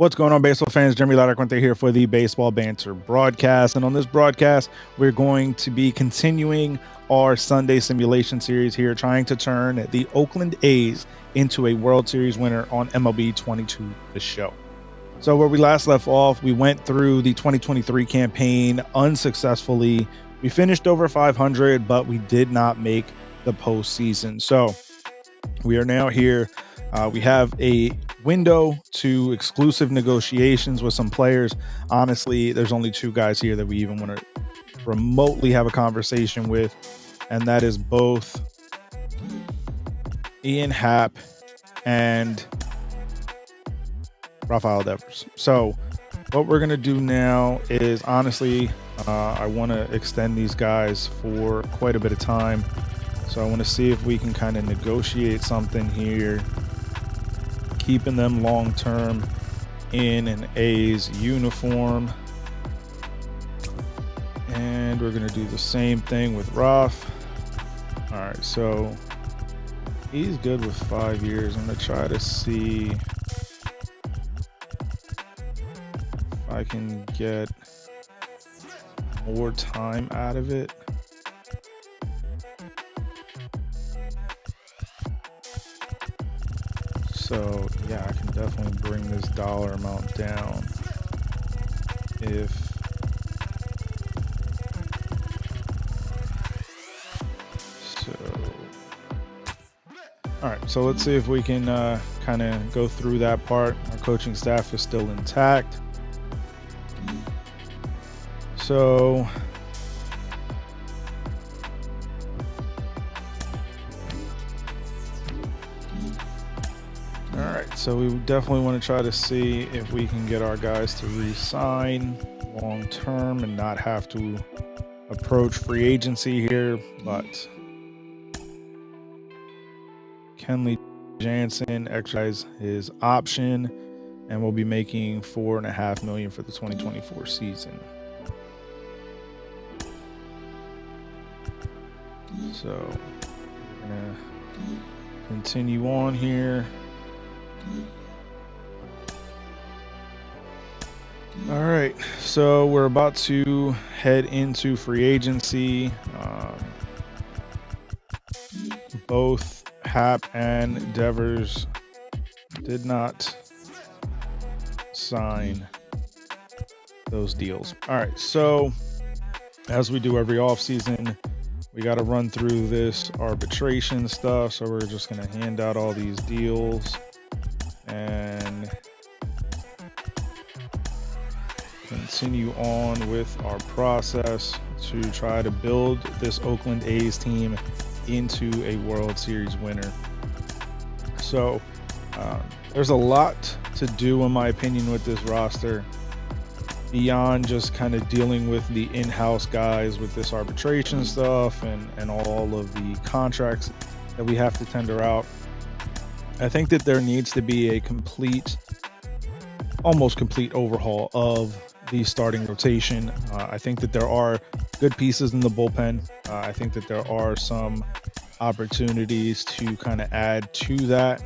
What's going on, baseball fans? Jeremy Laracuente here for the Baseball Banter Broadcast. And on this broadcast, we're going to be continuing our Sunday simulation series here, trying to turn the Oakland A's into a World Series winner on MLB 22, the show. So where we last left off, we went through the 2023 campaign unsuccessfully. We finished over 500, but we did not make the postseason. So we are now here. We have a window to exclusive negotiations with some players. Honestly, there's only two guys here that we even want to remotely have a conversation with, and that is both Ian Happ and Rafael Devers. So what we're going to do now is, honestly, I want to extend these guys for quite a bit of time. So I want to see if we can kind of negotiate something here, keeping them long term in an A's uniform. And we're going to do the same thing with Raf. All right, so he's good with 5 years. I'm going to try to see if I can get more time out of it. So yeah, I can definitely bring this dollar amount down all right, so let's see if we can kind of go through that part. Our coaching staff is still intact. So all right, so we definitely want to try to see if we can get our guys to re-sign long term and not have to approach free agency here. But Kenley Jansen exercised his option and will be making $4.5 million for the 2024 season. So we're gonna continue on here. All right, so we're about to head into free agency. Both Happ and Devers did not sign those deals. All right, so as we do every offseason, we got to run through this arbitration stuff. So we're just going to hand out all these deals and continue on with our process to try to build this Oakland A's team into a World Series winner. So there's a lot to do, in my opinion, with this roster beyond just kind of dealing with the in-house guys with this arbitration stuff and all of the contracts that we have to tender out. I think that there needs to be a almost complete overhaul of the starting rotation. I think that there are good pieces in the bullpen. I think that there are some opportunities to kind of add to that.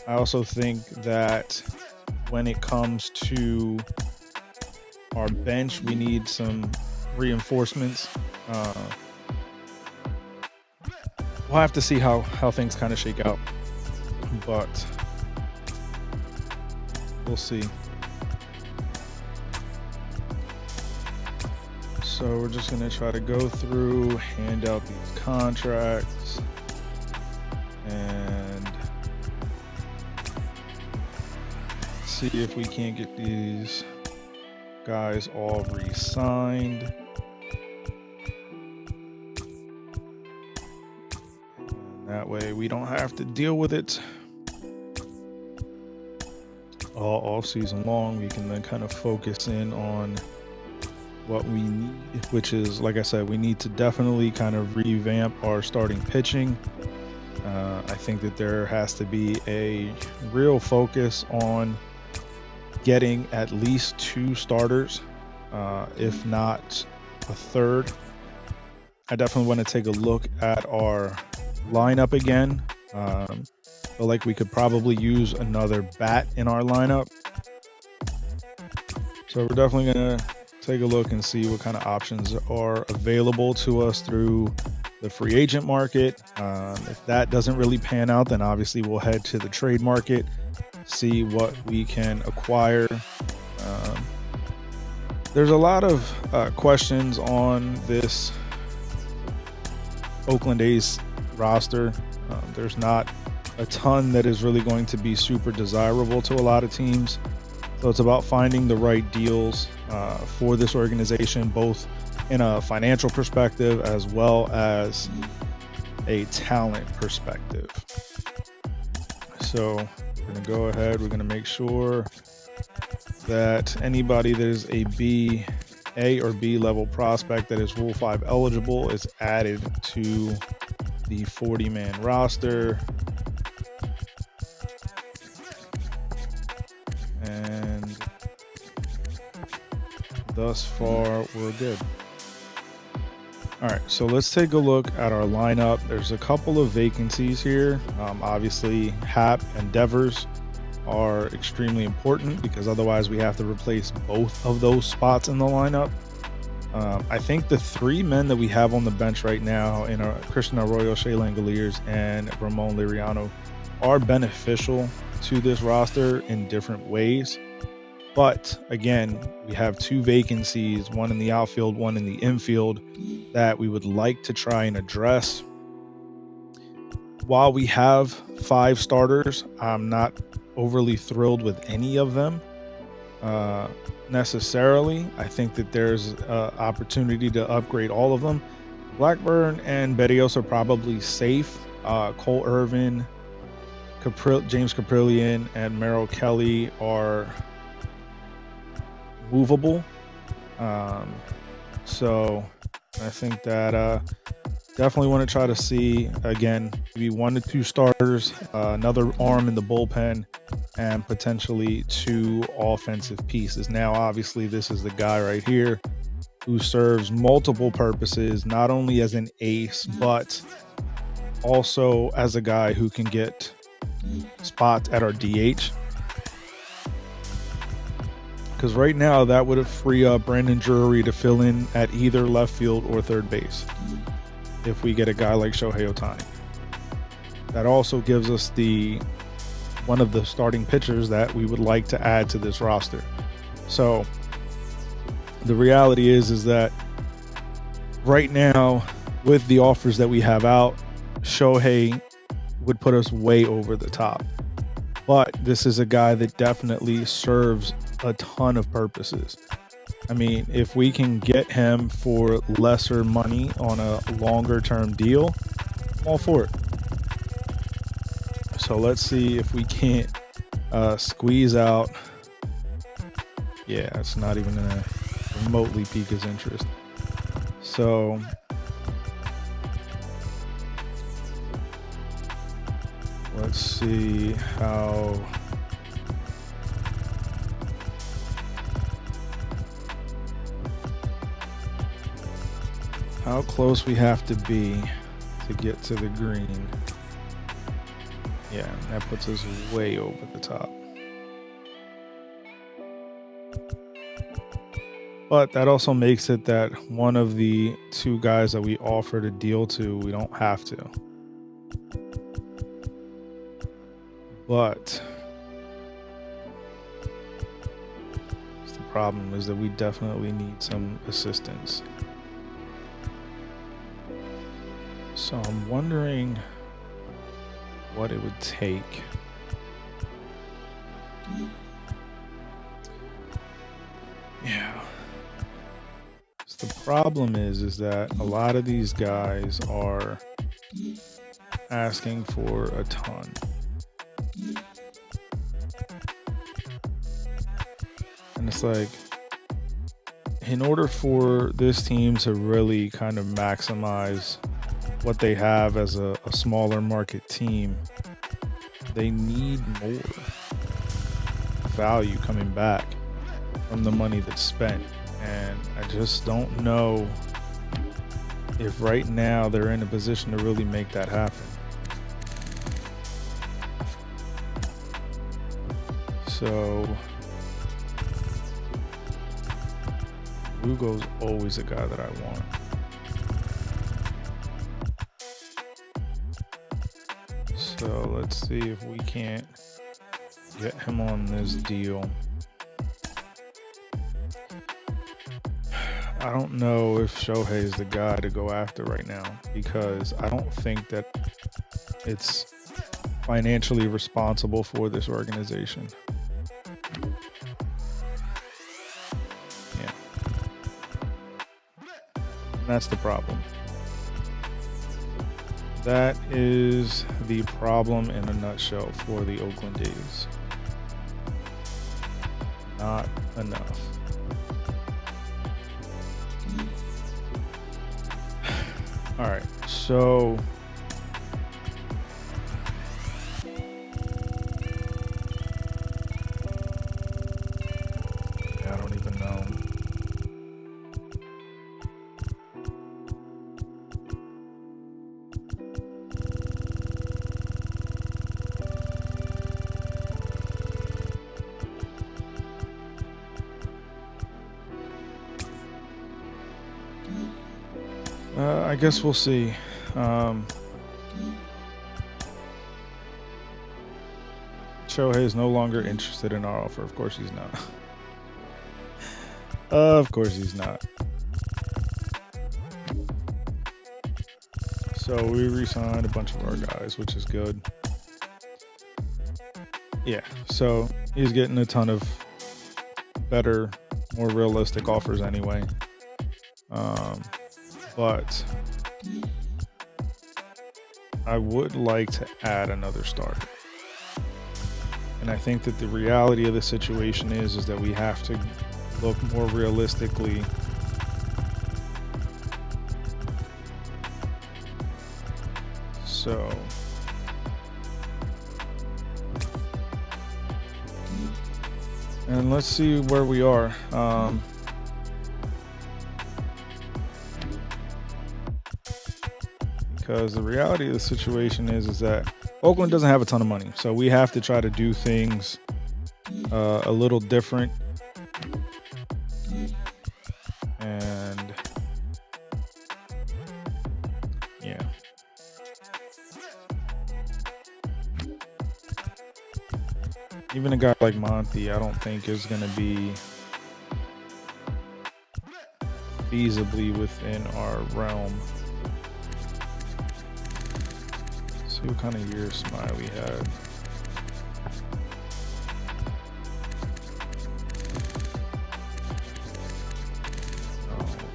I also think that when it comes to our bench, we need some reinforcements. We'll have to see how things kind of shake out, but we'll see. So we're just going to try to go through, hand out these contracts, and see if we can't get these guys all re-signed. And that way we don't have to deal with it all off season long. We can then kind of focus in on what we need, which is, like I said, we need to definitely kind of revamp our starting pitching. I think that there has to be a real focus on getting at least 2 starters, if not a third. I definitely want to take a look at our lineup again. Feel like we could probably use another bat in our lineup. So we're definitely going to take a look and see what kind of options are available to us through the free agent market. If that doesn't really pan out, then obviously we'll head to the trade market, see what we can acquire. There's a lot of questions on this Oakland A's roster. There's not a ton that is really going to be super desirable to a lot of teams. So it's about finding the right deals for this organization, both in a financial perspective as well as a talent perspective. So we're going to go ahead. We're going to make sure that anybody that is a A or B level prospect that is Rule 5 eligible is added to the 40-man roster. And thus far, we're good. All right, so let's take a look at our lineup. There's a couple of vacancies here. Obviously, Hap and Devers are extremely important because otherwise we have to replace both of those spots in the lineup. I think the three men that we have on the bench right now in Christian Arroyo, Shea Langoliers, and Ramon Liriano are beneficial to this roster in different ways. But again, we have two vacancies, one in the outfield, one in the infield, that we would like to try and address. While we have 5 starters, I'm not overly thrilled with any of them necessarily. I think that there's opportunity to upgrade all of them. Blackburn and Berrios are probably safe. Cole Irvin, James Caprillion, and Merrill Kelly are movable. So I think that definitely want to try to see, again, maybe 1 to 2 starters, another arm in the bullpen, and potentially 2 offensive pieces. Now, obviously, this is the guy right here who serves multiple purposes, not only as an ace, but also as a guy who can get spots at our DH. Because right now, that would free up Brandon Drury to fill in at either left field or third base if we get a guy like Shohei Ohtani. That also gives us one of the starting pitchers that we would like to add to this roster. So the reality is that right now, with the offers that we have out, Shohei would put us way over the top. But this is a guy that definitely serves a ton of purposes. I mean, if we can get him for lesser money on a longer term deal, I'm all for it. So let's see if we can't squeeze out. Yeah, it's not even going to remotely pique his interest. So let's see how close we have to be to get to the green. Yeah, that puts us way over the top. But that also makes it that one of the 2 guys that we offered a deal to, we don't have to. But the problem is that we definitely need some assistance. So I'm wondering what it would take. Yeah. So the problem is that a lot of these guys are asking for a ton. And it's like, in order for this team to really kind of maximize what they have as a smaller market team, they need more value coming back from the money that's spent. And I just don't know if right now they're in a position to really make that happen. So Lugo's always a guy that I want. So let's see if we can't get him on this deal. I don't know if Shohei is the guy to go after right now, because I don't think that it's financially responsible for this organization. Yeah. And that's the problem. That is the problem in a nutshell for the Oakland A's. Not enough. All right, so I don't even know. I guess we'll see. Shohei is no longer interested in our offer. Of course he's not. Of course he's not. So we re-signed a bunch of our guys, which is good. Yeah, so he's getting a ton of better, more realistic offers anyway. But I would like to add another starter. And I think that the reality of the situation is that we have to look more realistically. So and let's see where we are. Because the reality of the situation is that Oakland doesn't have a ton of money, so we have to try to do things a little different. And yeah, even a guy like Monty, I don't think is going to be feasibly within our realm. See what kind of year Smiley had.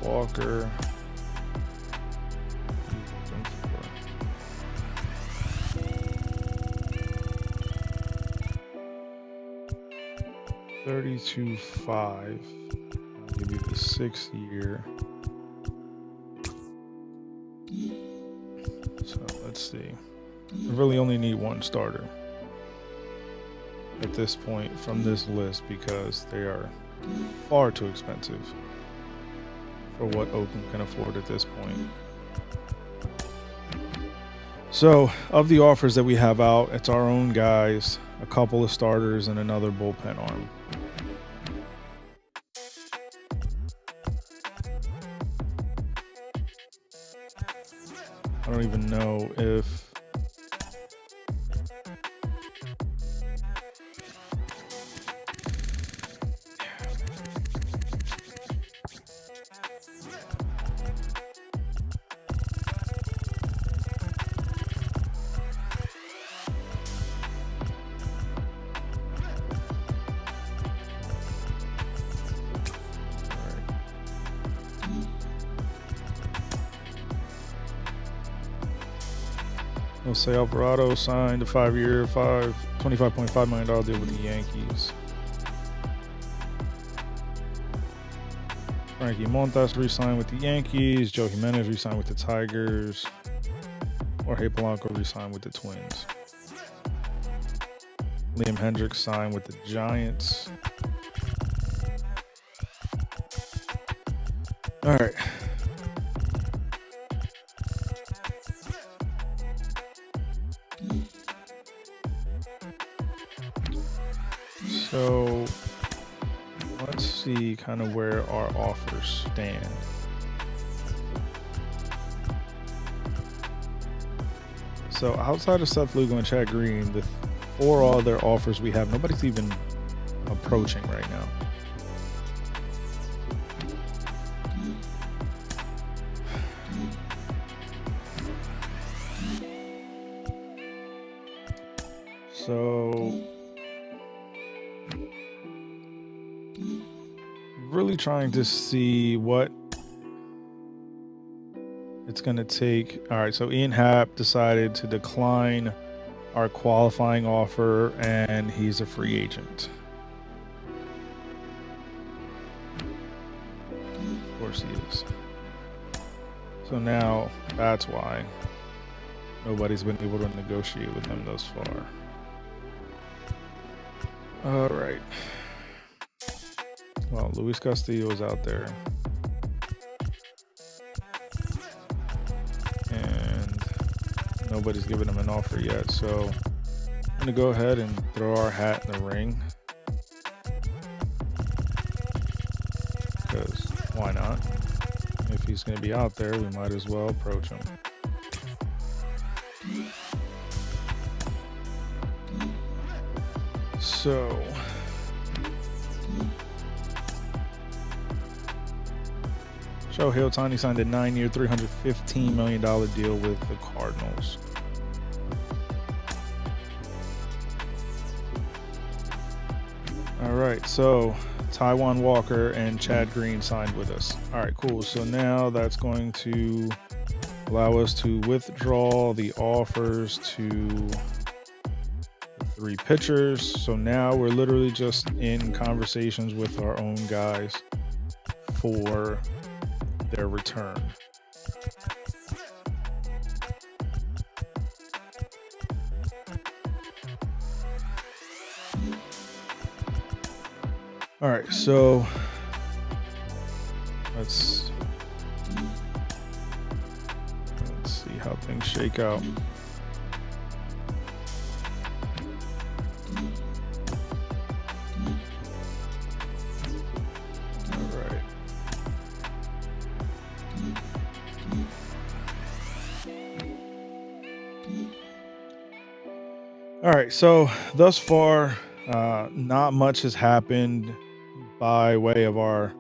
Walker. 32.5. I'll give you the 6th year. So let's see. We really only need one starter at this point from this list, because they are far too expensive for what Oakland can afford at this point. So of the offers that we have out, it's our own guys, a couple of starters, and another bullpen arm. I don't even know if Jose Alvarado signed a 5-year, $25.5 million deal with the Yankees. Frankie Montas re-signed with the Yankees. Joe Jimenez re-signed with the Tigers. Jorge Polanco re-signed with the Twins. Liam Hendricks signed with the Giants. All right. So let's see kind of where our offers stand. So outside of Seth Lugo and Chad Green, the 4 other offers we have, nobody's even approaching right now. So really trying to see what it's going to take. All right, so Ian Happ decided to decline our qualifying offer, and he's a free agent. Of course he is. So now that's why nobody's been able to negotiate with him thus far. All right. Well, Luis Castillo is out there. And nobody's given him an offer yet. So I'm going to go ahead and throw our hat in the ring. Because why not? If he's going to be out there, we might as well approach him. So Shohei Ohtani signed a 9-year, $315 million deal with the Cardinals. All right, so Taijuan Walker and Chad Green signed with us. All right, cool. So now that's going to allow us to withdraw the offers to the 3 pitchers. So now we're literally just in conversations with our own guys for their return. All right, so let's see how things shake out. All right, so thus far, not much has happened by way of our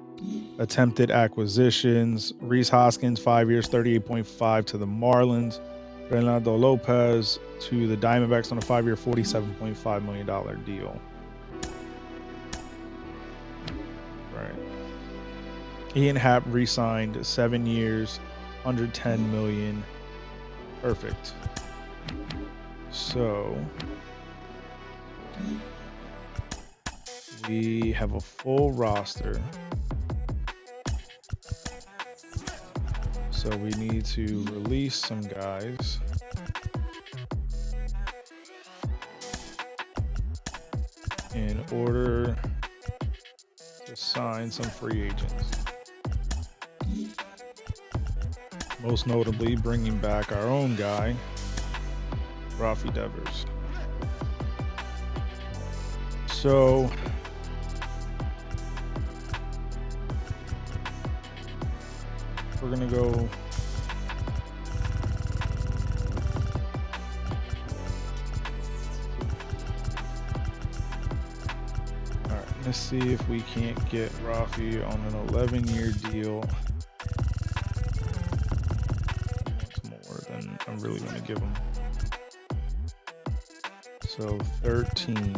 attempted acquisitions. Rhys Hoskins, 5 years, $38.5 to the Marlins. Reynaldo Lopez to the Diamondbacks on a 5-year, $47.5 million deal. Right. Ian Happ re-signed 7 years, $110 million. Perfect. So we have a full roster. So we need to release some guys. In order to sign some free agents. Most notably, bringing back our own guy, Rafi Devers. So we're gonna go all right, let's see if we can't get Rafi on an 11-year deal. That's more than I really want to give him. So 13.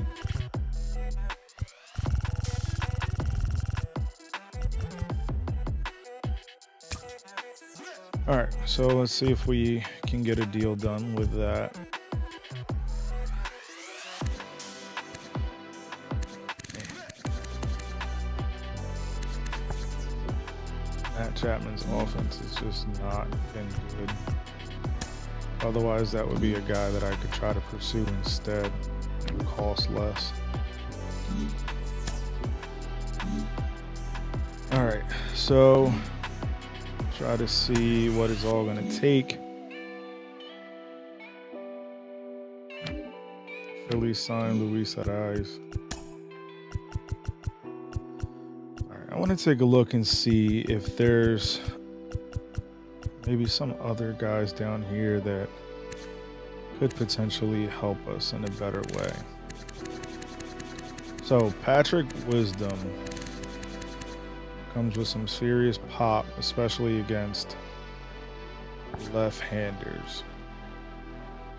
All right, so let's see if we can get a deal done with that. Matt Chapman's offense has just not been good. Otherwise, that would be a guy that I could try to pursue instead. It would cost less. All right, so try to see what it's all going to take. Phillies signed Luis Arias. All right, I want to take a look and see if there's maybe some other guys down here that could potentially help us in a better way. So Patrick Wisdom comes with some serious pop, especially against left-handers.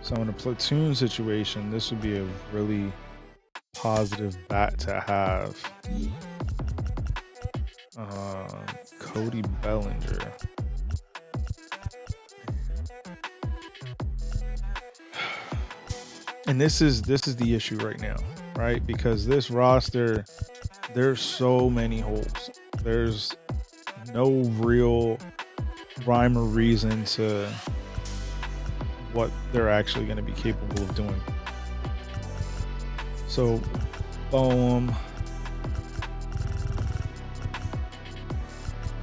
So in a platoon situation, this would be a really positive bat to have. Cody Bellinger. And this is the issue right now, right? Because this roster, there's so many holes. There's no real rhyme or reason to what they're actually going to be capable of doing. So, boom.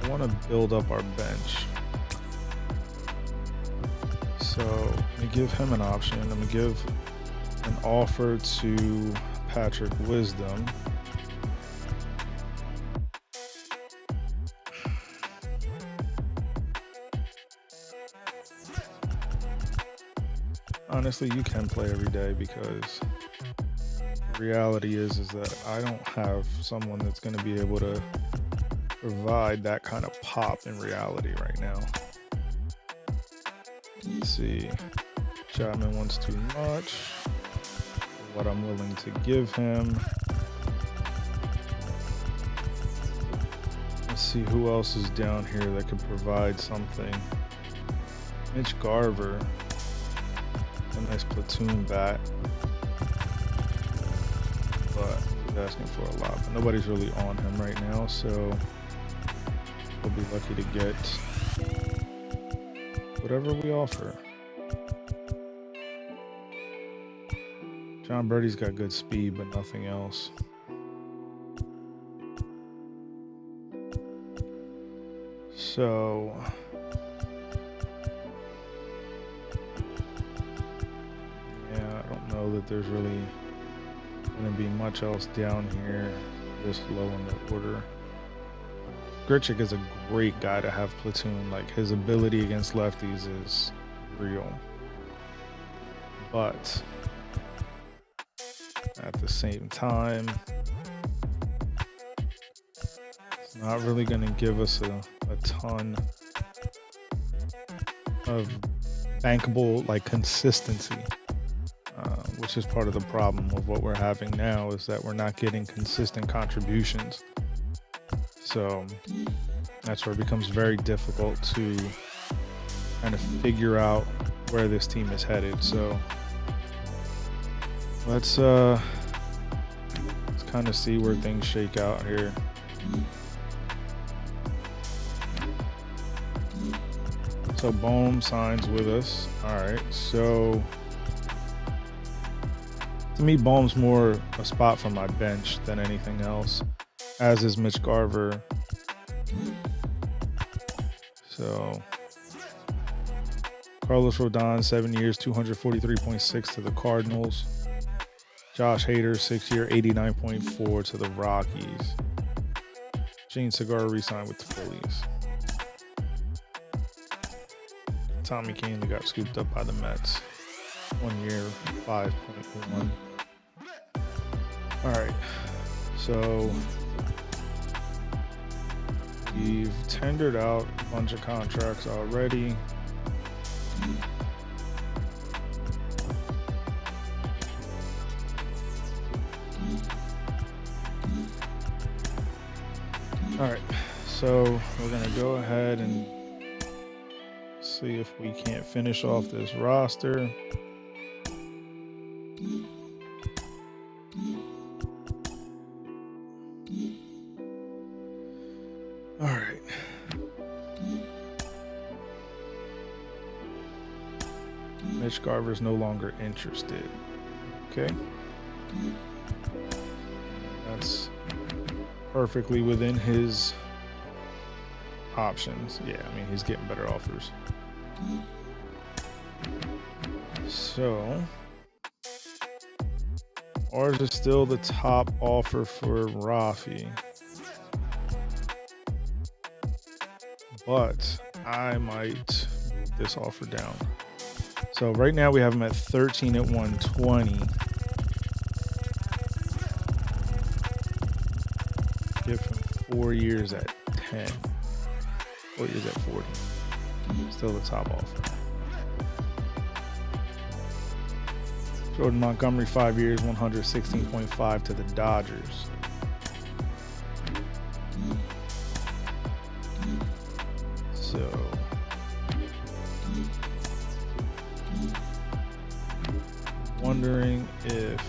I want to build up our bench. So, let me give him an option. I'm going to give an offer to Patrick Wisdom. Honestly, you can play every day, because the reality is that I don't have someone that's going to be able to provide that kind of pop in reality right now. Let's see. Chapman wants too much. What I'm willing to give him. Let's see who else is down here that could provide something. Mitch Garver. A nice platoon bat. But he's asking for a lot. But nobody's really on him right now, so we'll be lucky to get whatever we offer. John Birdie's got good speed, but nothing else. So yeah, I don't know that there's really going to be much else down here this low in the order. Grichuk is a great guy to have platoon. Like, his ability against lefties is real. But at the same time, it's not really going to give us a ton of bankable, like, consistency, which is part of the problem of what we're having now, is that we're not getting consistent contributions. So that's where it becomes very difficult to kind of figure out where this team is headed. So let's kind of see where things shake out here. So Bohm signs with us. All right. So to me, Bohm's more a spot for my bench than anything else, as is Mitch Garver. So Carlos Rodon, 7 years, 243.6 to the Cardinals. Josh Hader, 6 year, 89.4 to the Rockies. Gene Segura re-signed with the Phillies. Tommy Kahnle got scooped up by the Mets. 1 year, 5.1. All right, so we've tendered out a bunch of contracts already. All right, so we're gonna go ahead and see if we can't finish off this roster. All right. Mitch Garver's no longer interested. Okay. That's perfectly within his options. Yeah, I mean, he's getting better offers. So ours is still the top offer for Rafi. but I might move this offer down. So right now we have him at 13 at 120. Give him 4 years at 10. 4 years at 40. Still the top offer. Jordan Montgomery, 5 years, 116.5 to the Dodgers. So wondering if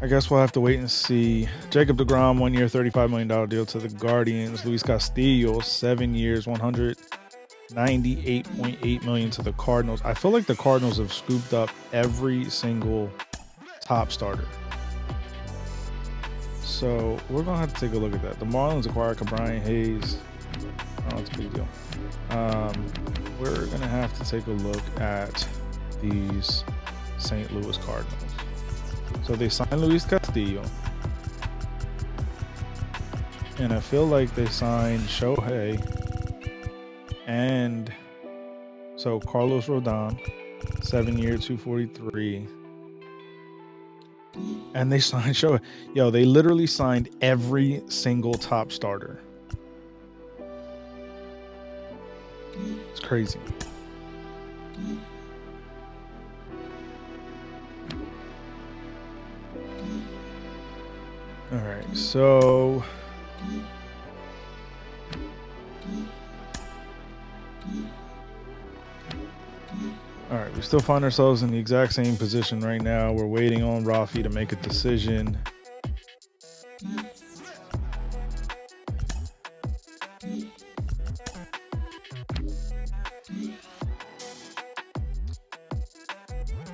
I guess we'll have to wait and see. Jacob deGrom, 1 year, $35 million deal to the Guardians. Luis Castillo, 7 years, $198.8 million to the Cardinals. I feel like the Cardinals have scooped up every single top starter. So we're going to have to take a look at that. The Marlins acquired Brian Hayes. Oh, it's a big deal. We're going to have to take a look at these St. Louis Cardinals. So they signed Luis Castillo. And I feel like they signed Shohei. And so Carlos Rodon, 7 year, 243. And they signed Shohei. Yo, they literally signed every single top starter. It's crazy. All right, so all right, we still find ourselves in the exact same position right now. We're waiting on Rafi to make a decision.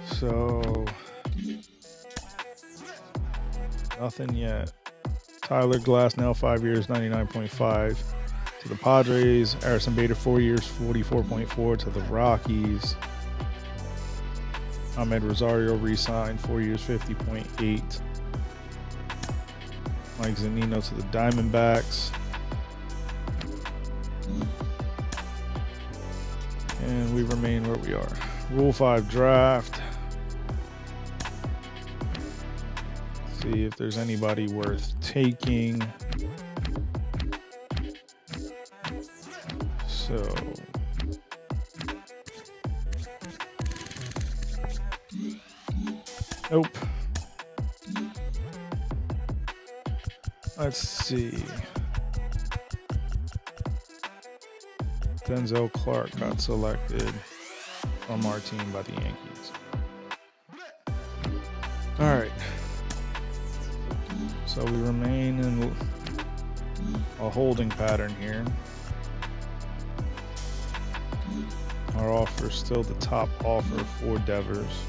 So nothing yet. Tyler Glasnow, 5 years, 99.5 to the Padres. Harrison Bader, 4 years, 44.4 to the Rockies. Ahmed Rosario re-signed, 4 years, 50.8. Mike Zunino to the Diamondbacks. And we remain where we are. Rule 5 draft. See if there's anybody worth taking. So nope. Let's see. Denzel Clark got selected from our team by the Yankees. All right. So we remain in a holding pattern here. Our offer is still the top offer for Devers.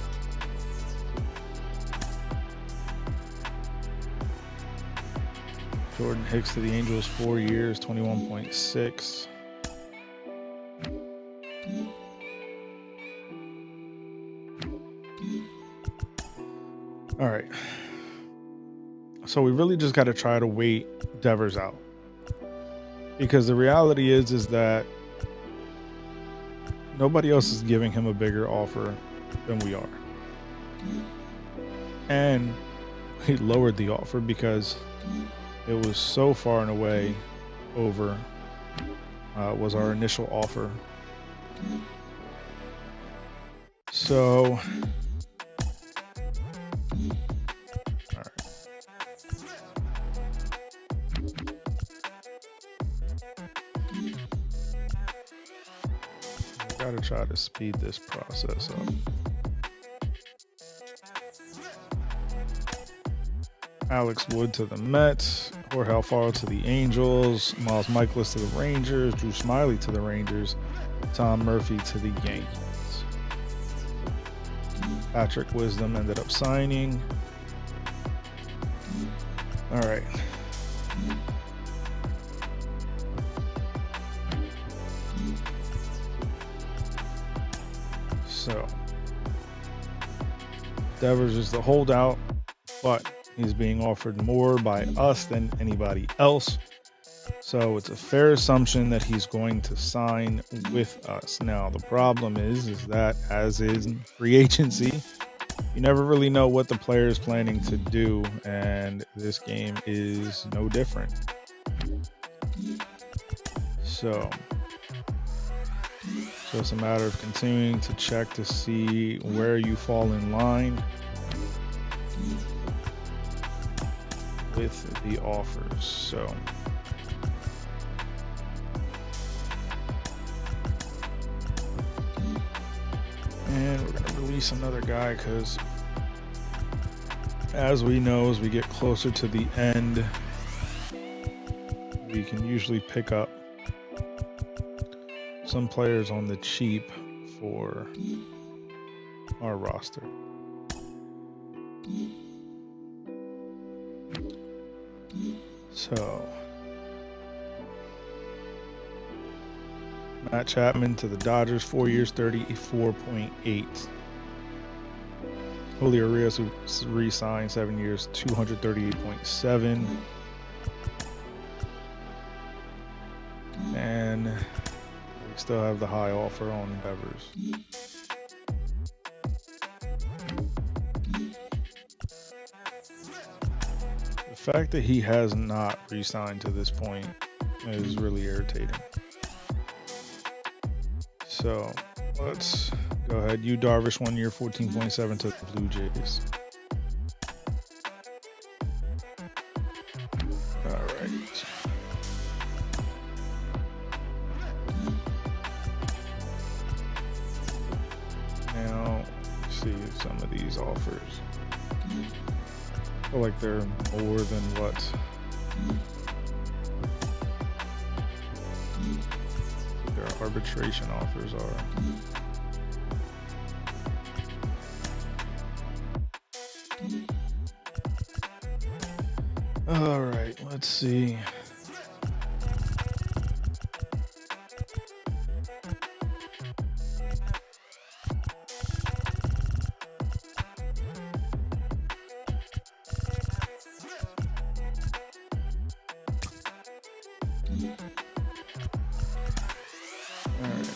Jordan Hicks to the Angels, 4 years, 21.6. All right. So we really just got to try to wait Devers out, because the reality is that nobody else is giving him a bigger offer than we are. And he lowered the offer because it was so far and away over was our initial offer. So gotta try to speed this process up. Alex Wood to the Mets, Jorge Alfaro to the Angels, Miles Michaelis to the Rangers, Drew Smyly to the Rangers, Tom Murphy to the Yankees. Patrick Wisdom ended up signing. All right. So Devers is the holdout, but he's being offered more by us than anybody else. So it's a fair assumption that he's going to sign with us. Now, the problem is that as is free agency, you never really know what the player is planning to do, and this game is no different. So it's a matter of continuing to check to see where you fall in line with the offers. So and we're going to release another guy because, as we know, as we get closer to the end, we can usually pick up some players on the cheap for our roster. So Matt Chapman to the Dodgers, 4 years, 34.8. Julio Urias, who re-signed 7 years, 238.7. And we still have the high offer on Devers. The fact that he has not re-signed to this point is really irritating. So let's go ahead. Yu Darvish, 1 year, 14.7 to the Blue Jays. All right. Now, let's see some of these offers. I feel like they're more than what their arbitration offers are. All right, let's see. All right,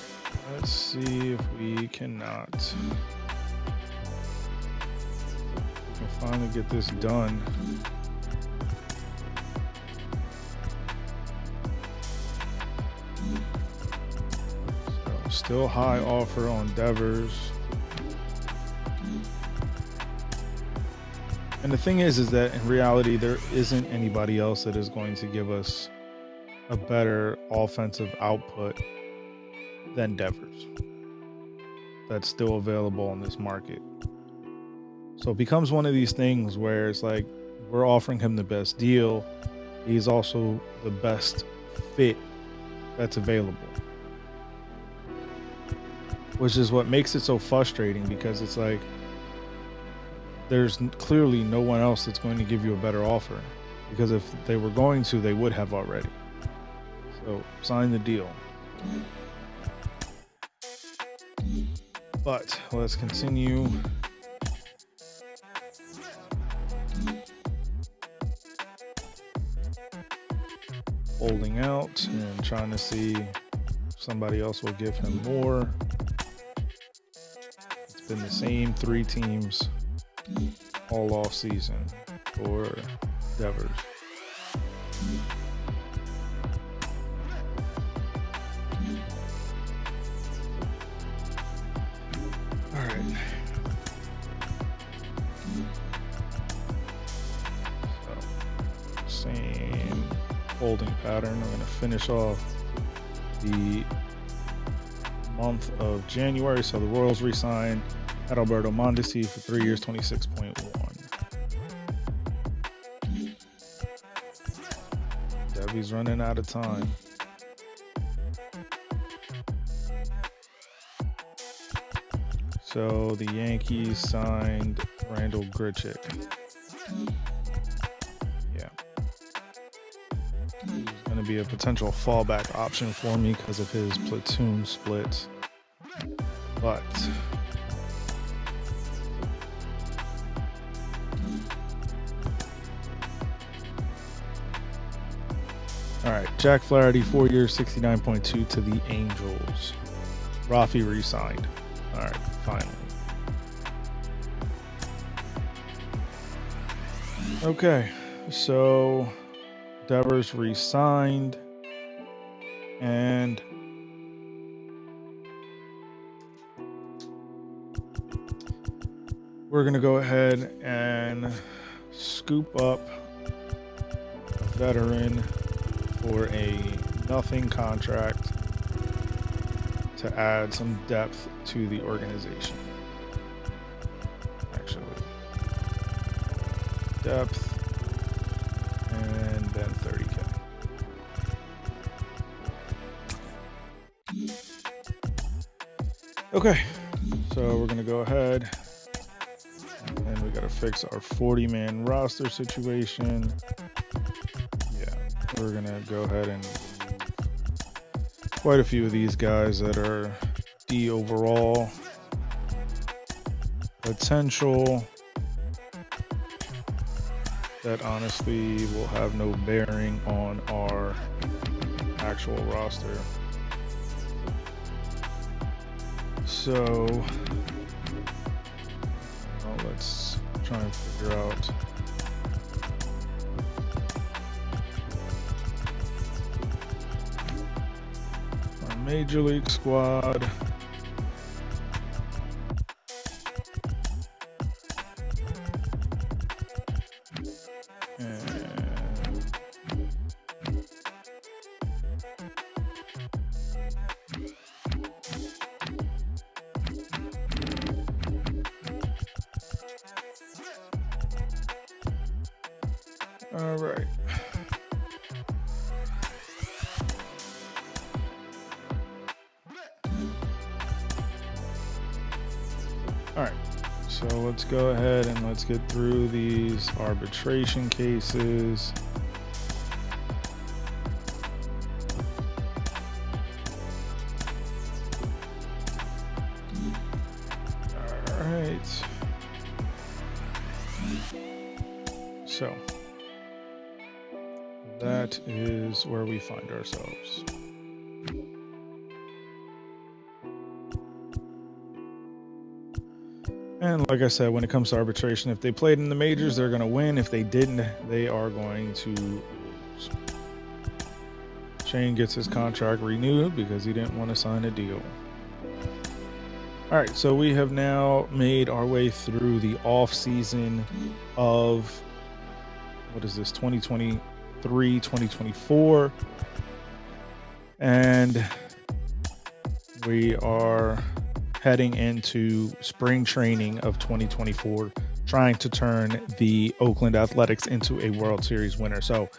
let's see if we can finally get this done. So still high offer on Devers. And the thing is that in reality, there isn't anybody else that is going to give us a better offensive output than Devers that's still available on this market. So it becomes one of these things where it's like we're offering him the best deal. He's also the best fit that's available, which is what makes it so frustrating, because it's like there's clearly no one else that's going to give you a better offer, because if they were going to, they would have already. So sign the deal. But let's continue. Holding out and trying to see if somebody else will give him more. It's been the same 3 teams all off season for Devers. All right. So, same holding pattern. I'm going to finish off the month of January. So the Royals re-signed Adalberto Mondesi for 3 years, 26.1. Debbie's running out of time. So the Yankees signed Randall Grichuk. Yeah. He's going to be a potential fallback option for me because of his platoon split. But All right, Jack Flaherty, 4 years, 69.2 to the Angels. Rafi re-signed. All right, finally. Okay, so Devers re-signed, and we're going to go ahead and scoop up a veteran for a nothing contract to add some depth to the organization. Actually, depth and then 30K. Okay, so we're gonna go ahead and we gotta fix our 40-man roster situation. Yeah, we're gonna go ahead and quite a few of these guys that are D overall potential that honestly will have no bearing on our actual roster. So let's try and figure out our major league squad. All right. All right. So let's go ahead and let's get through these arbitration cases. All right. So that is where we find ourselves. And like I said, when it comes to arbitration, if they played in the majors, they're going to win. If they didn't, they are going to lose. Shane gets his contract renewed because he didn't want to sign a deal. All right, so we have now made our way through the off season of, what is this, 2023, 2024. And we are heading into spring training of 2024, trying to turn the Oakland Athletics into a World Series winner. So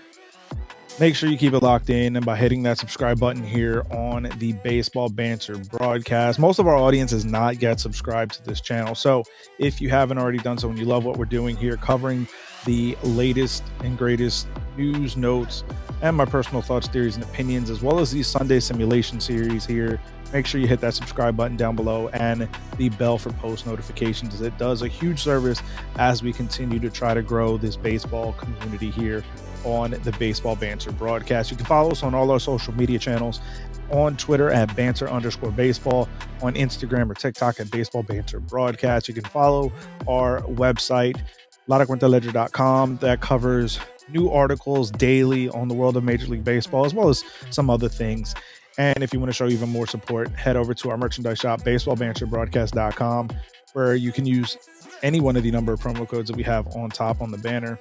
make sure you keep it locked in and by hitting that subscribe button here on the Baseball Banter Broadcast. Most of our audience is not yet subscribed to this channel. So if you haven't already done so and you love what we're doing here, covering the latest and greatest news, notes, and my personal thoughts, theories, and opinions, as well as these Sunday simulation series here, make sure you hit that subscribe button down below and the bell for post notifications. It does a huge service as we continue to try to grow this baseball community here on the Baseball Banter Broadcast. You can follow us on all our social media channels, on Twitter at banter_baseball, on Instagram or TikTok at Baseball Banter Broadcast. You can follow our website, laracuenteledger.com, that covers new articles daily on the world of Major League Baseball, as well as some other things. And if you want to show even more support, head over to our merchandise shop, baseballbanterbroadcast.com, where you can use any one of the number of promo codes that we have on top on the banner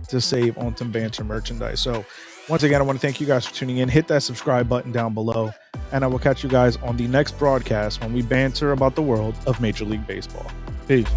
to save on some banter merchandise. So once again, I want to thank you guys for tuning in. Hit that subscribe button down below, and I will catch you guys on the next broadcast when we banter about the world of Major League Baseball. Peace.